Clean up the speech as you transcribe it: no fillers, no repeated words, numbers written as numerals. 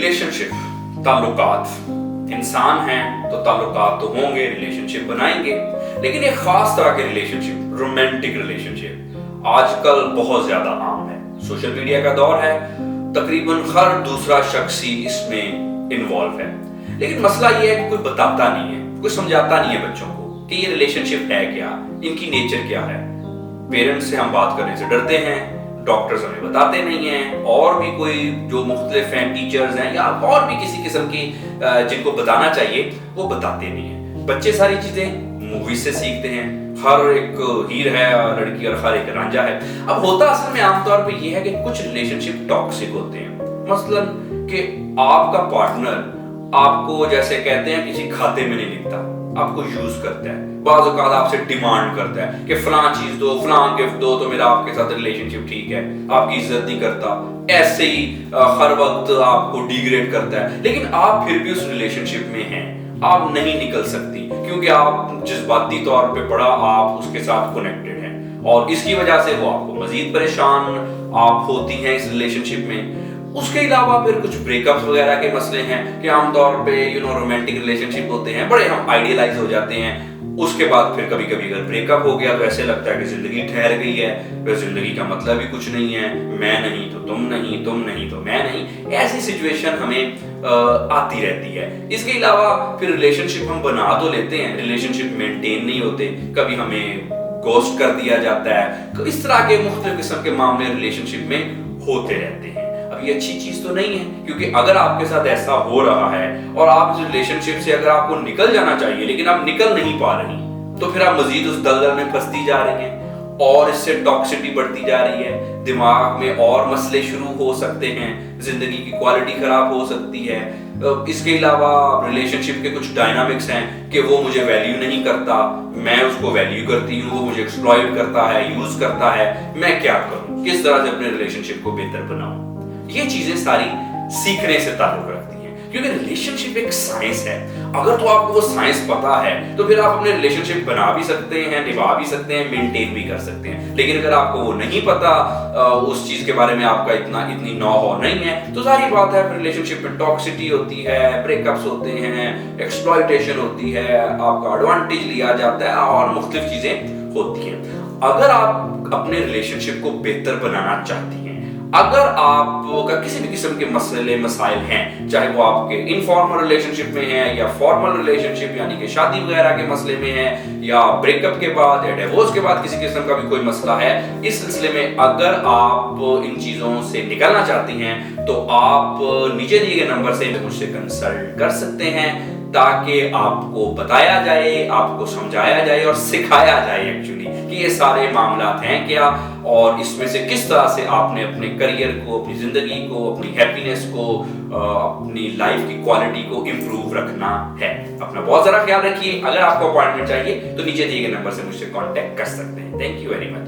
Relationship, ताल्लुकात, इंसान हैं तो ताल्लुकात तो होंगे, रिलेशनशिप बनाएंगे, लेकिन एक खास तरह के रिलेशनशिप, रोमांटिक रिलेशनशिप आजकल बहुत ज्यादा आम है। सोशल मीडिया का दौर है, तकरीबन हर दूसरा शख्स ही इसमें इन्वॉल्व है, लेकिन मसला ये है कि कोई बताता नहीं है, कोई समझाता नहीं है बच्चों को कि ये रिलेशनशिप है क्या, इनकी नेचर क्या है। पेरेंट्स से हम बात करने से डरते हैं, डॉक्टर्स हमें बताते नहीं हैं, और भी कोई जो मुख्तलिफ हैं, टीचर्स हैं या और भी किसी किस्म की जिनको बताना चाहिए वो बताते नहीं हैं। बच्चे सारी चीजें मूवीज से सीखते हैं, हर एक हीर है लड़की और हर एक रांझा है। अब होता असल में आमतौर पे ये है कि कुछ रिलेशनशिप टॉक्सिक होते हैं, मसलन कि आपका पार्टनर आपको जैसे कहते हैं किसी खाते में नहीं लिखता, आपको यूज करता है, बाज़ औक़ात आपसे डिमांड करता है कि फलां चीज दो, फलां गिफ्ट दो तो मेरा आपके साथ रिलेशनशिप ठीक है, आपकी इज्जत नहीं करता, ऐसे ही हर वक्त आपको डिग्रेड करता है, लेकिन आप फिर भी उस रिलेशनशिप में हैं, आप नहीं निकल सकती क्योंकि आप जज्बाती तौर पे बड़ा आप उसके साथ कनेक्टेड हैं, और इसकी वजह से वो आपको मजीद परेशान आप होती हैं इस रिलेशनशिप में। उसके अलावा फिर कुछ ब्रेकअप्स वगैरह के मसले हैं कि आमतौर पे रोमांटिक रिलेशनशिप होते हैं, बड़े हम आइडियलाइज हो जाते हैं। उसके बाद फिर कभी कभी अगर ब्रेकअप हो गया तो ऐसे लगता है कि जिंदगी ठहर गई है, फिर जिंदगी का मतलब ही कुछ नहीं है, मैं नहीं तो तुम नहीं, तुम नहीं तो मैं नहीं, ऐसी सिचुएशन हमें आती रहती है। इसके अलावा फिर रिलेशनशिप हम बना तो लेते हैं, रिलेशनशिप मेंटेन नहीं होते, कभी हमें गोस्ट कर दिया जाता है, तो इस तरह के मुख्तलिफ किस्म के मामले रिलेशनशिप में होते रहते हैं। अब ये अच्छी चीज तो नहीं है, क्योंकि अगर आपके साथ ऐसा हो रहा है और आप इस रिलेशनशिप से अगर आपको निकल जाना चाहिए लेकिन आप निकल नहीं पा रही, तो फिर आप मजीद उस दलदल में फंसती जा रही हैं और इससे टॉक्सिसिटी बढ़ती जा रही है, दिमाग में और मसले शुरू हो सकते हैं, जिंदगी की क्वालिटी खराब हो सकती है। इसके अलावा रिलेशनशिप के कुछ डायनामिक्स हैं कि वो मुझे वैल्यू नहीं करता, मैं उसको वैल्यू करती हूँ, वो मुझे एक्सप्लॉइट करता है, यूज करता है, मैं क्या करूँ, किस तरह से अपने रिलेशनशिप को बेहतर बनाऊं। ये चीजें सारी सीखने से ताल्लुक रखती हैं, क्योंकि रिलेशनशिप एक साइंस है। अगर तो आपको वो साइंस पता है तो फिर आप अपने रिलेशनशिप बना भी सकते हैं, निभा भी सकते हैं, मेंटेन भी कर सकते हैं। लेकिन अगर आपको वो नहीं पता, उस चीज के बारे में आपका इतनी नॉ हो नहीं है, तो सारी बात है, रिलेशनशिप में टॉक्सिसिटी होती है, ब्रेकअप्स होते हैं, एक्सप्लॉयटेशन होती है, आपका एडवांटेज लिया जाता है और मुख्तलिफ चीजें होती हैं। अगर आप अपने रिलेशनशिप को बेहतर बनाना चाहती हैं, अगर आपका किसी भी किस्म के मसले मसाइल हैं, चाहे वो आपके इनफॉर्मल रिलेशनशिप में है या फॉर्मल रिलेशनशिप यानी कि शादी वगैरह के मसले में है, या ब्रेकअप के बाद या डिवोर्स के बाद किसी किस्म का भी कोई मसला है, इस सिलसिले में अगर आप इन चीजों से निकलना चाहती हैं तो आप नीचे दिए गए नंबर से मुझसे कंसल्ट कर सकते हैं, ताकि आपको बताया जाए, आपको समझाया जाए और सिखाया जाए एक्चुअली कि ये सारे मामलात हैं क्या, और इसमें से किस तरह से आपने अपने करियर को, अपनी जिंदगी को, अपनी हैप्पीनेस को, अपनी लाइफ की क्वालिटी को इंप्रूव रखना है। अपना बहुत सारा ख्याल रखिए। अगर आपको अपॉइंटमेंट चाहिए तो नीचे दिए गए नंबर से मुझसे कांटेक्ट कर सकते हैं। Thank you very much.